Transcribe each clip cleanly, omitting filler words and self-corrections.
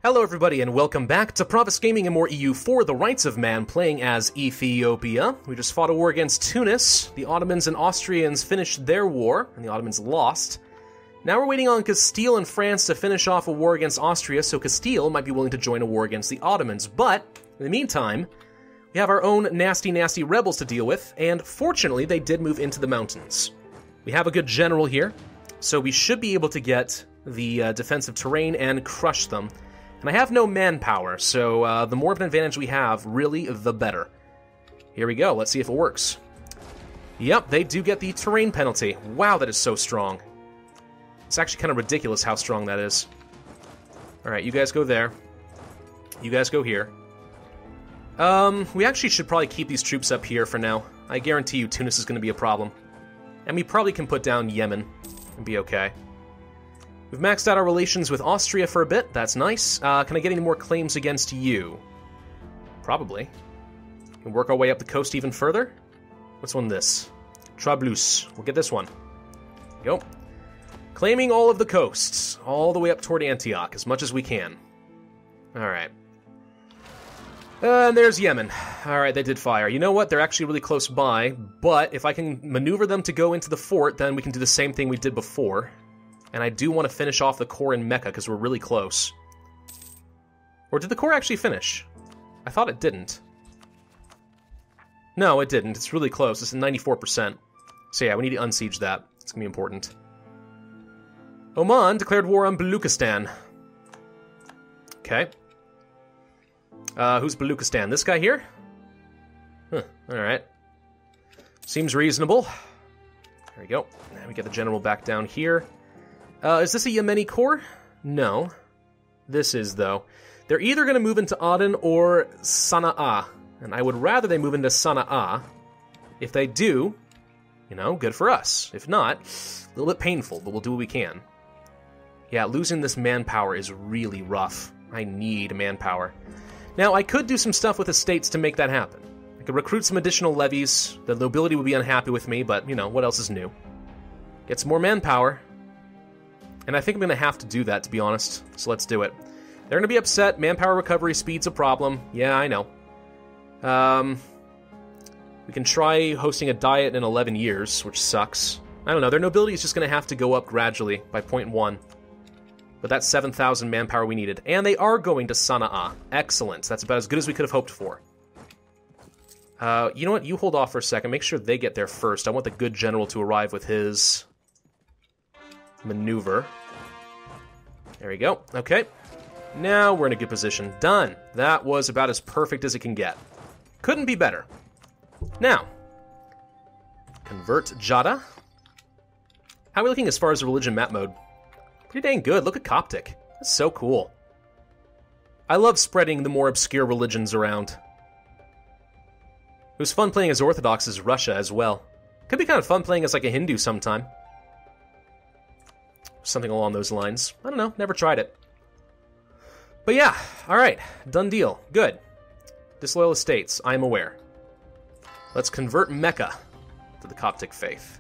Hello everybody and welcome back to Provis Gaming and more EU for the Rights of Man, playing as Ethiopia. We just fought a war against Tunis. The Ottomans and Austrians finished their war, and the Ottomans lost. Now we're waiting on Castile and France to finish off a war against Austria, so Castile might be willing to join a war against the Ottomans. But, in the meantime, we have our own nasty rebels to deal with, and fortunately they did move into the mountains. We have a good general here, so we should be able to get the defensive terrain and crush them. And I have no manpower, so the more of an advantage we have, really, the better. Here we go, let's see if it works. Yep, they do get the terrain penalty. Wow, that is so strong. It's actually kind of ridiculous how strong that is. Alright, you guys go there. You guys go here. We actually should probably keep these troops up here for now. I guarantee you Tunis is going to be a problem. And we probably can put down Yemen and be okay. We've maxed out our relations with Austria for a bit. That's nice. Can I get any more claims against you? Probably. We can work our way up the coast even further. What's one this? Trablus. We'll get this one. There we go. Claiming all of the coasts, all the way up toward Antioch, as much as we can. Alright. And there's Yemen. Alright, they did fire. You know what? They're actually really close by, but if I can maneuver them to go into the fort, then we can do the same thing we did before. And I do want to finish off the core in Mecca, because we're really close. Or did the core actually finish? I thought it didn't. No, it didn't. It's really close. It's at 94%. So yeah, we need to unsiege that. It's going to be important. Oman declared war on Baluchistan. Okay. Who's Baluchistan? This guy here? Huh, alright. Seems reasonable. There we go. Now we get the general back down here. Is this a Yemeni core? No. This is, though. They're either going to move into Aden or Sana'a, and I would rather they move into Sana'a. If they do, you know, good for us. If not, a little bit painful, but we'll do what we can. Yeah, losing this manpower is really rough. I need manpower. Now, I could do some stuff with estates to make that happen. I could recruit some additional levies. The nobility would be unhappy with me, but, you know, what else is new? Get some more manpower. And I think I'm going to have to do that, to be honest. So let's do it. They're going to be upset. Manpower recovery speed's a problem. Yeah, I know. We can try hosting a diet in 11 years, which sucks. I don't know. Their nobility is just going to have to go up gradually by 0.1. But that's 7,000 manpower we needed. And they are going to Sana'a. Excellent. That's about as good as we could have hoped for. You know what? You hold off for a second. Make sure they get there first. I want the good general to arrive with his maneuver. There we go. Okay. Now we're in a good position. Done. That was about as perfect as it can get. Couldn't be better. Now, convert Jada. How are we looking as far as the religion map mode? Pretty dang good. Look at Coptic. That's so cool. I love spreading the more obscure religions around. It was fun playing as Orthodox as Russia as well. Could be kind of fun playing as like a Hindu sometime. Something along those lines. I don't know, never tried it. But yeah, alright, done deal. Good. Disloyal estates, I am aware. Let's convert Mecca to the Coptic faith.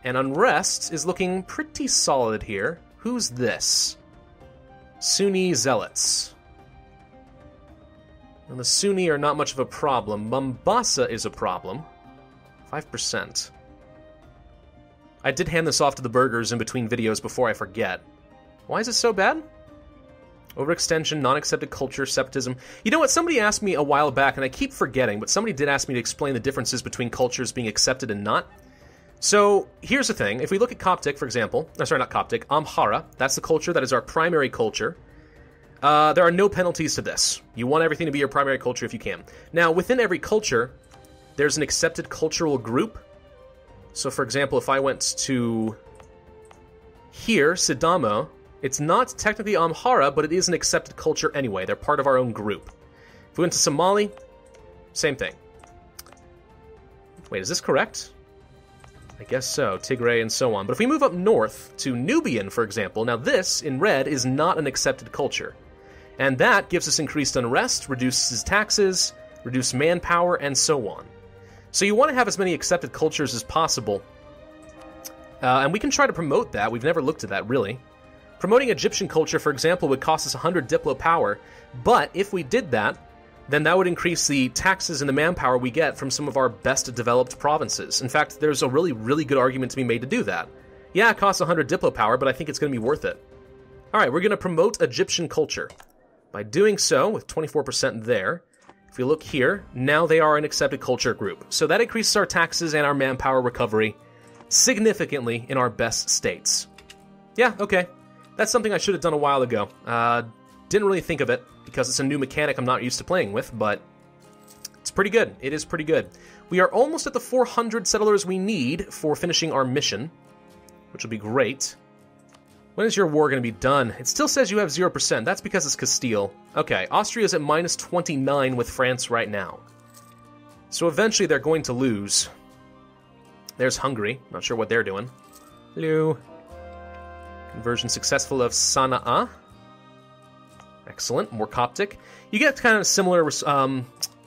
And unrest is looking pretty solid here. Who's this? Sunni zealots. And the Sunni are not much of a problem. Mombasa is a problem. 5%. I did hand this off to the burgers in between videos before I forget. Why is it so bad? Overextension, non-accepted culture, separatism. You know what? Somebody asked me a while back, and I keep forgetting, but somebody did ask me to explain the differences between cultures being accepted and not. So, here's the thing. If we look at Coptic, for example... sorry, not Coptic. Amhara. That's the culture that is our primary culture. There are no penalties to this. You want everything to be your primary culture if you can. Now, within every culture, there's an accepted cultural group. So, for example, if I went to here, Sidamo, it's not technically Amhara, but it is an accepted culture anyway. They're part of our own group. If we went to Somali, same thing. Wait, is this correct? I guess so. Tigray and so on. But if we move up north to Nubian, for example, now this, in red, is not an accepted culture. And that gives us increased unrest, reduces taxes, reduced manpower, and so on. So you want to have as many accepted cultures as possible. And we can try to promote that. We've never looked at that, really. Promoting Egyptian culture, for example, would cost us 100 Diplo power, but if we did that, then that would increase the taxes and the manpower we get from some of our best developed provinces. In fact, there's a really, really good argument to be made to do that. Yeah, it costs 100 Diplo power, but I think it's going to be worth it. Alright, we're going to promote Egyptian culture. By doing so, with 24% there, if we look here, now they are an accepted culture group. So that increases our taxes and our manpower recovery significantly in our best states. Yeah, okay. That's something I should have done a while ago. Didn't really think of it, because it's a new mechanic I'm not used to playing with, but it's pretty good. It is pretty good. We are almost at the 400 settlers we need for finishing our mission, which will be great. When is your war going to be done? It still says you have 0%. That's because it's Castile. Okay, Austria's at minus 29 with France right now. So eventually they're going to lose. There's Hungary. Not sure what they're doing. Hello. Conversion successful of Sana'a. Excellent. More Coptic. You get kind of similar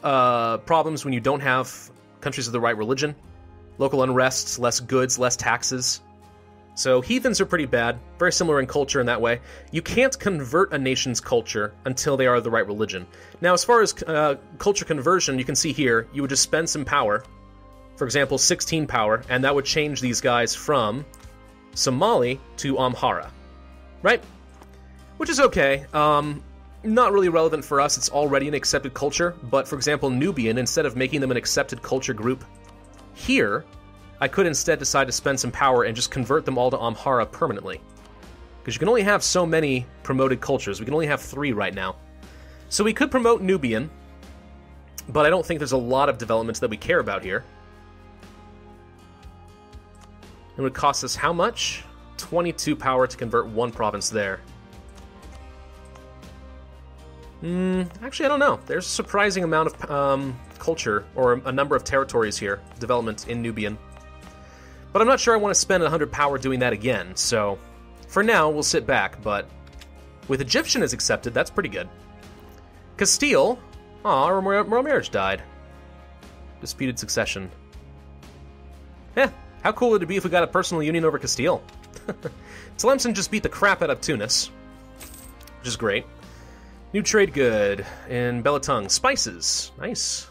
problems when you don't have countries of the right religion. Local unrest, less goods, less taxes. So heathens are pretty bad. Very similar in culture in that way. You can't convert a nation's culture until they are the right religion. Now, as far as culture conversion, you can see here, you would just spend some power. For example, 16 power, and that would change these guys from Somali to Amhara. Right? Which is okay. Not really relevant for us. It's already an accepted culture. But, for example, Nubian, instead of making them an accepted culture group here, I could instead decide to spend some power and just convert them all to Amhara permanently. Because you can only have so many promoted cultures. We can only have 3 right now. So we could promote Nubian, but I don't think there's a lot of developments that we care about here. It would cost us how much? 22 power to convert 1 province there. Actually, I don't know. There's a surprising amount of culture, or a number of territories here, development in Nubian. But I'm not sure I want to spend 100 power doing that again, so for now, we'll sit back, but with Egyptian as accepted, that's pretty good. Castile, our royal marriage died. Disputed succession. Yeah, how cool would it be if we got a personal union over Castile? Tlemcen just beat the crap out of Tunis, which is great. New trade good in Belatung. Spices. Nice.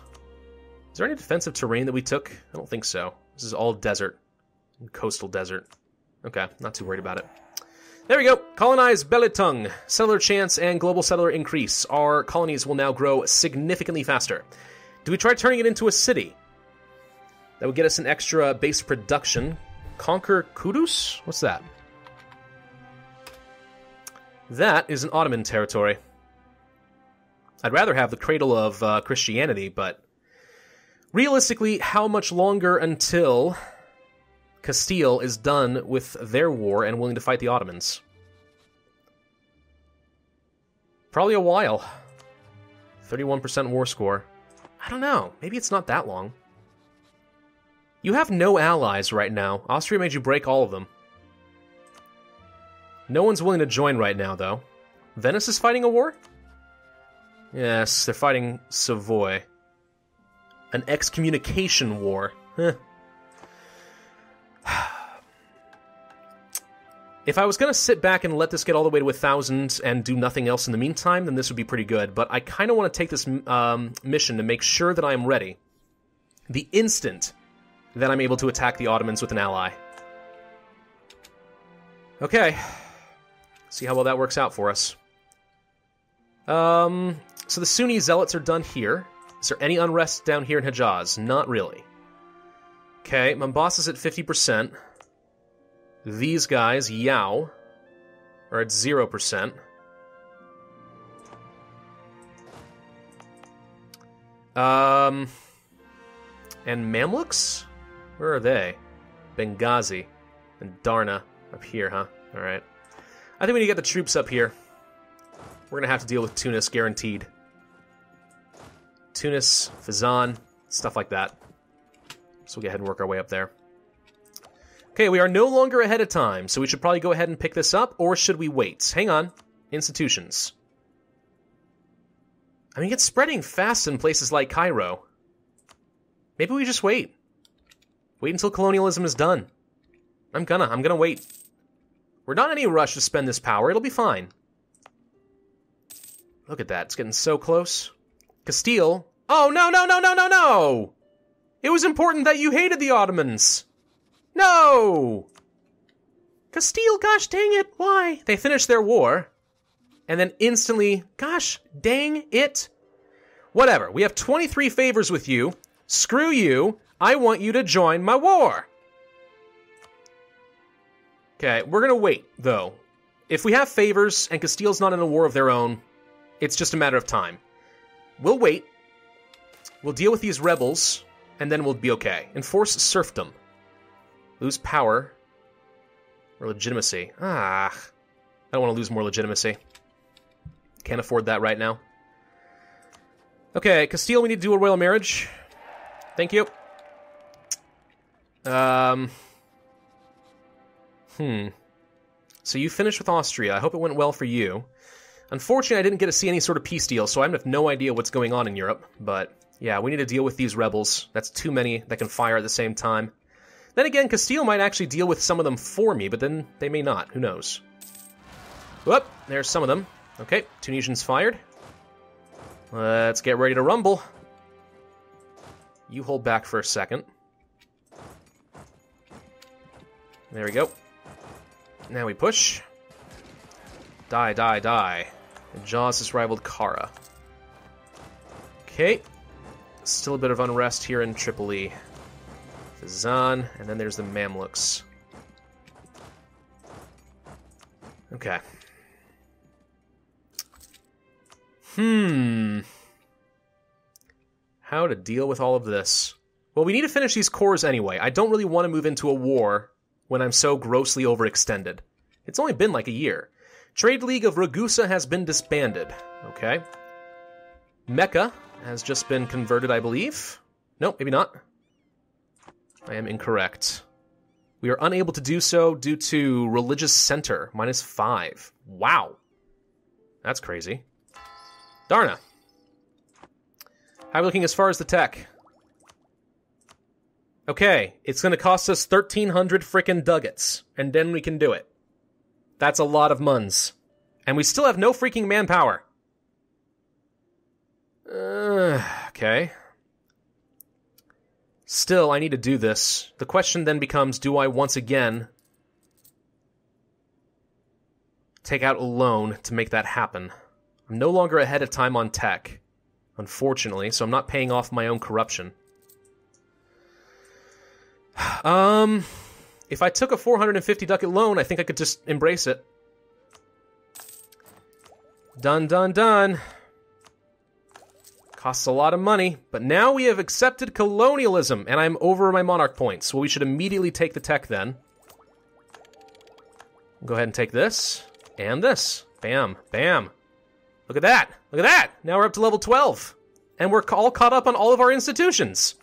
Is there any defensive terrain that we took? I don't think so. This is all desert. Coastal desert. Okay, not too worried about it. There we go. Colonize Belatung. Settler chance and global settler increase. Our colonies will now grow significantly faster. Do we try turning it into a city? That would get us an extra base production. Conquer Kudus? What's that? That is an Ottoman territory. I'd rather have the cradle of Christianity, but realistically, how much longer until Castile is done with their war and willing to fight the Ottomans? Probably a while. 31% war score. I don't know. Maybe it's not that long. You have no allies right now. Austria made you break all of them. No one's willing to join right now, though. Venice is fighting a war? Yes, they're fighting Savoy. An excommunication war. If I was going to sit back and let this get all the way to 1,000 and do nothing else in the meantime, then this would be pretty good. But I kind of want to take this mission to make sure that I am ready the instant that I'm able to attack the Ottomans with an ally. Okay. See how well that works out for us. So the Sunni zealots are done here. Is there any unrest down here in Hejaz? Not really. Okay, Mombassa's at 50%. These guys, Yao, are at 0%. And Mamluks? Where are they? Benghazi and Darna up here, huh? Alright. I think we need to get the troops up here. We're going to have to deal with Tunis, guaranteed. Tunis, Fezzan, stuff like that. So we'll go ahead and work our way up there. Okay, we are no longer ahead of time, so we should probably go ahead and pick this up, or should we wait? Hang on. Institutions. I mean, it's spreading fast in places like Cairo. Maybe we just wait. Wait until colonialism is done. I'm gonna wait. We're not in any rush to spend this power. It'll be fine. Look at that. It's getting so close. Castile. Oh, no, no, no, no, no, no! It was important that you hated the Ottomans. No! Castile, gosh dang it, why? They finished their war, and then instantly, gosh dang it. Whatever, we have 23 favors with you. Screw you, I want you to join my war. Okay, we're gonna wait, though. If we have favors and Castile's not in a war of their own, it's just a matter of time. We'll wait. We'll deal with these rebels, and then we'll be okay. Enforce serfdom. Lose power. Or legitimacy. I don't want to lose more legitimacy. Can't afford that right now. Okay, Castile, we need to do a royal marriage. Thank you. So you finished with Austria. I hope it went well for you. Unfortunately, I didn't get to see any sort of peace deal, so I have no idea what's going on in Europe. But, yeah, we need to deal with these rebels. That's too many that can fire at the same time. Then again, Castile might actually deal with some of them for me, but then they may not. Who knows? Whoop, there's some of them. Okay, Tunisians fired. Let's get ready to rumble. You hold back for a second. There we go. Now we push. Die, die, die. And Jaws has rivaled Kara. Okay. Still a bit of unrest here in Tripoli. Fezzan, and then there's the Mamluks. Okay. How to deal with all of this? Well, we need to finish these cores anyway. I don't really want to move into a war when I'm so grossly overextended. It's only been like a year. Trade League of Ragusa has been disbanded. Okay. Mecca has just been converted, I believe. Nope, maybe not. I am incorrect. We are unable to do so due to Religious Center, -5. Wow. That's crazy. Darna. How are we looking as far as the tech? Okay, it's going to cost us 1,300 frickin' ducats, and then we can do it. That's a lot of muns. And we still have no freaking manpower. Okay. Still, I need to do this. The question then becomes, do I once again take out a loan to make that happen? I'm no longer ahead of time on tech, unfortunately, so I'm not paying off my own corruption. If I took a 450 ducat loan, I think I could just embrace it. Done, done, done. Costs a lot of money, but now we have accepted colonialism, and I'm over my monarch points. Well, we should immediately take the tech then. Go ahead and take this, and this. Bam, bam. Look at that, look at that! Now we're up to level 12, and we're all caught up on all of our institutions.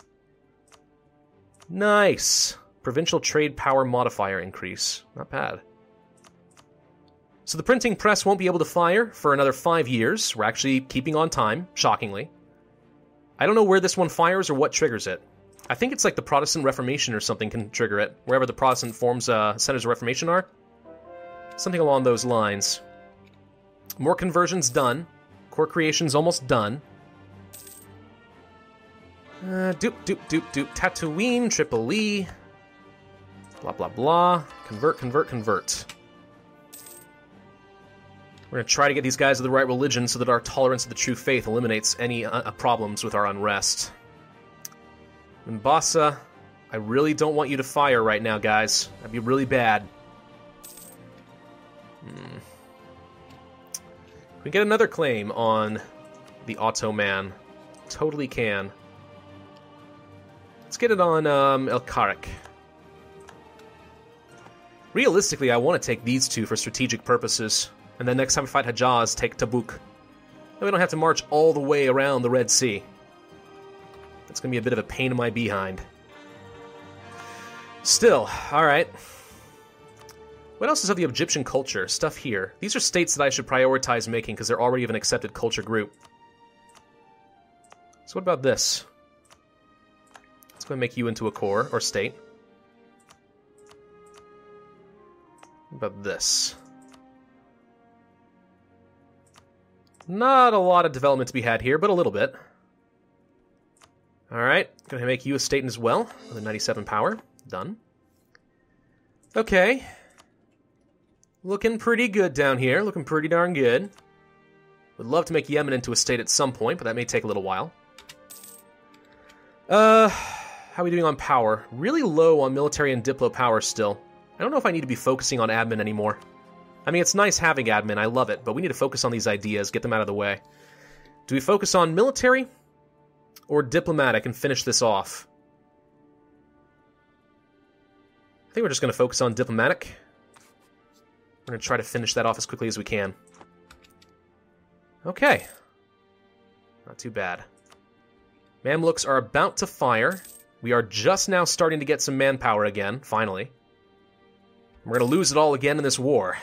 Nice. Provincial trade power modifier increase. Not bad. So the printing press won't be able to fire for another 5 years. We're actually keeping on time, shockingly. I don't know where this one fires or what triggers it. I think it's like the Protestant Reformation or something can trigger it, wherever the Protestant centers of Reformation are. Something along those lines. More conversions done. Core creation's almost done. Doop, doop, doop, doop. Tatooine, Tripoli. Blah, blah, blah. Convert, convert, convert. We're going to try to get these guys of the right religion so that our tolerance of the true faith eliminates any problems with our unrest. Mombasa, I really don't want you to fire right now, guys. That'd be really bad. We get another claim on the Ottoman. Totally can. Let's get it on El Karak. Realistically, I want to take these two for strategic purposes. And then next time we fight Hejaz, take Tabuk. Then we don't have to march all the way around the Red Sea. That's going to be a bit of a pain in my behind. Still, alright. What else is of the Egyptian culture? Stuff here. These are states that I should prioritize making because they're already of an accepted culture group. So what about this? Let's go and make you into a core, or state. What about this? Not a lot of development to be had here, but a little bit. Alright, gonna make you a state as well, with a 97 power. Done. Okay. Looking pretty good down here, looking pretty darn good. Would love to make Yemen into a state at some point, but that may take a little while. How are we doing on power? Really low on military and diplo power still. I don't know if I need to be focusing on admin anymore. I mean, it's nice having admin, I love it, but we need to focus on these ideas, get them out of the way. Do we focus on military or diplomatic and finish this off? I think we're just going to focus on diplomatic. We're going to try to finish that off as quickly as we can. Okay. Not too bad. Mamluks are about to fire. We are just now starting to get some manpower again, finally. We're going to lose it all again in this war.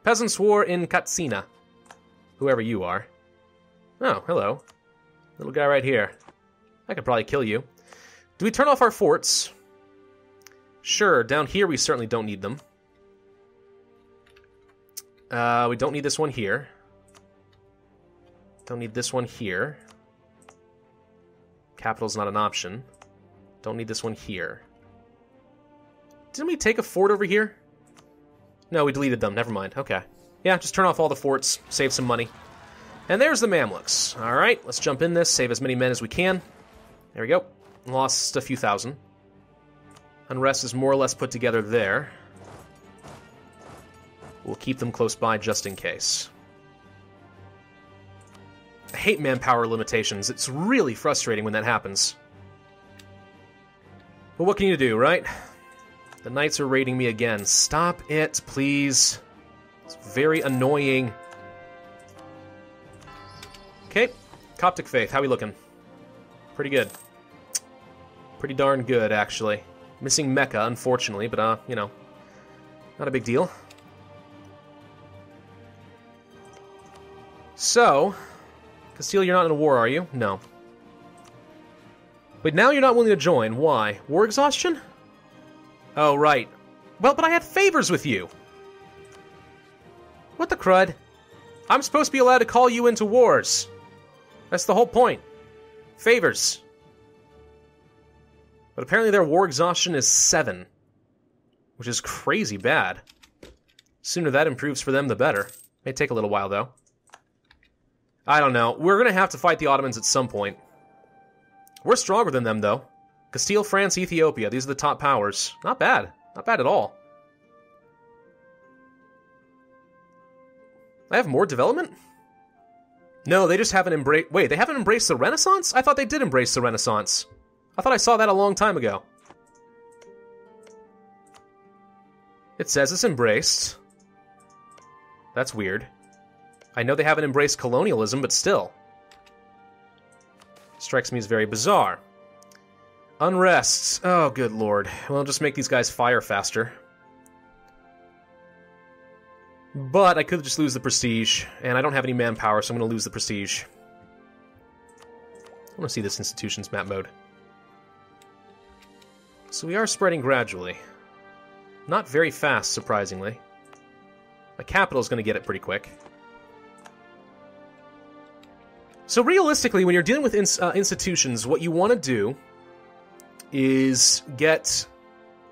Peasants' War in Katsina. Whoever you are. Oh, hello. Little guy right here. I could probably kill you. Do we turn off our forts? Sure, down here we certainly don't need them. We don't need this one here. Don't need this one here. Capital's not an option. Don't need this one here. Didn't we take a fort over here? No, we deleted them. Never mind. Okay. Yeah, just turn off all the forts. Save some money. And there's the Mamluks. Alright, let's jump in this. Save as many men as we can. There we go. Lost a few thousand. Unrest is more or less put together there. We'll keep them close by just in case. I hate manpower limitations. It's really frustrating when that happens. But what can you do, right? The knights are raiding me again. Stop it, please. It's very annoying. Okay. Coptic Faith, how we looking? Pretty good. Pretty darn good, actually. Missing Mecca, unfortunately, but, you know, not a big deal. So, Castile, you're not in a war, are you? No. But now you're not willing to join. Why? War exhaustion? Oh, right. Well, but I had favors with you. What the crud? I'm supposed to be allowed to call you into wars. That's the whole point. Favors. But apparently their war exhaustion is 7. Which is crazy bad. Sooner that improves for them, the better. May take a little while, though. I don't know. We're going to have to fight the Ottomans at some point. We're stronger than them, though. Castile, France, Ethiopia. These are the top powers. Not bad. Not bad at all. I have more development? No, they just haven't embraced... Wait, they haven't embraced the Renaissance? I thought they did embrace the Renaissance. I thought I saw that a long time ago. It says it's embraced. That's weird. I know they haven't embraced colonialism, but still. Strikes me as very bizarre. Unrests. Oh, good lord. Well, just make these guys fire faster. But I could just lose the prestige, and I don't have any manpower, so I'm going to lose the prestige. I want to see this institutions map mode. So we are spreading gradually. Not very fast, surprisingly. My capital is going to get it pretty quick. So realistically, when you're dealing with institutions, what you want to do is get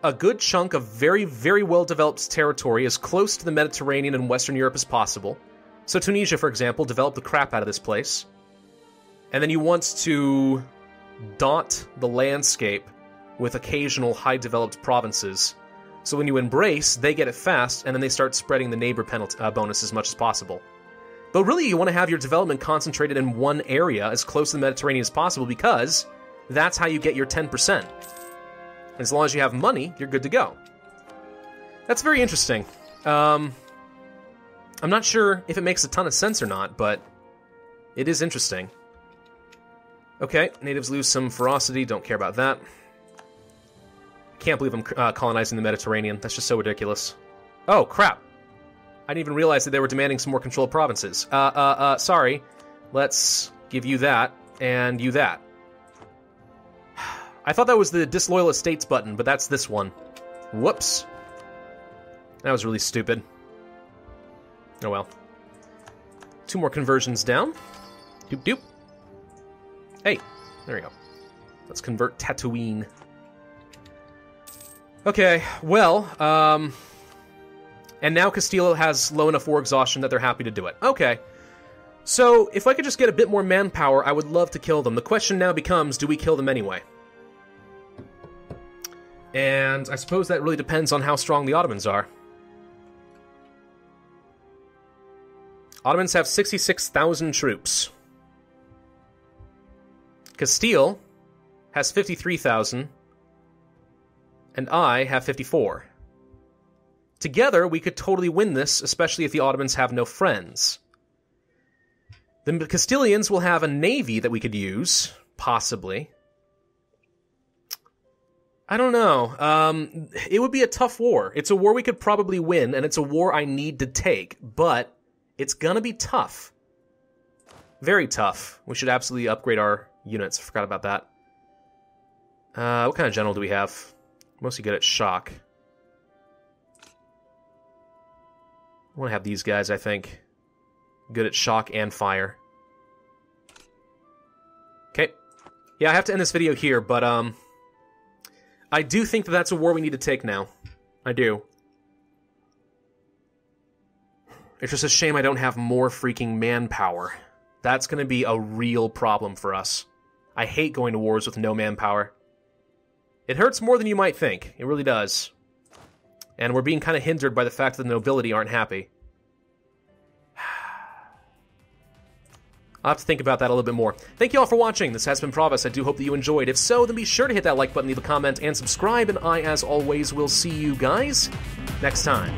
a good chunk of very, very well-developed territory as close to the Mediterranean and Western Europe as possible. So Tunisia, for example, develop the crap out of this place. And then you want to dot the landscape with occasional high-developed provinces. So when you embrace, they get it fast, and then they start spreading the neighbor bonus as much as possible. But really, you want to have your development concentrated in one area as close to the Mediterranean as possible because that's how you get your 10%. As long as you have money, you're good to go. That's very interesting. I'm not sure if it makes a ton of sense or not, but it is interesting. Okay, natives lose some ferocity, don't care about that. Can't believe I'm colonizing the Mediterranean. That's just so ridiculous. Oh, crap. I didn't even realize that they were demanding some more controlled provinces. Sorry. Let's give you that, and you that. I thought that was the Disloyal Estates button, but that's this one. Whoops. That was really stupid. Oh well. 2 more conversions down. Doop doop. Hey, there we go. Let's convert Tatooine. Okay, well, and now Castillo has low enough war exhaustion that they're happy to do it. Okay. So, if I could just get a bit more manpower, I would love to kill them. The question now becomes, do we kill them anyway? And I suppose that really depends on how strong the Ottomans are. Ottomans have 66,000 troops. Castile has 53,000. And I have 54. Together, we could totally win this, especially if the Ottomans have no friends. The Castilians will have a navy that we could use, possibly. I don't know. It would be a tough war. It's a war we could probably win, and it's a war I need to take, but it's gonna be tough. Very tough. We should absolutely upgrade our units. I forgot about that. What kind of general do we have? Mostly good at shock. I want to have these guys, I think. Good at shock and fire. Okay. Yeah, I have to end this video here, but, I do think that that's a war we need to take now. I do. It's just a shame I don't have more freaking manpower. That's gonna be a real problem for us. I hate going to wars with no manpower. It hurts more than you might think. It really does. And we're being kind of hindered by the fact that the nobility aren't happy. I'll have to think about that a little bit more. Thank you all for watching. This has been Provis. I do hope that you enjoyed. If so, then be sure to hit that like button, leave a comment, and subscribe. And I, as always, will see you guys next time.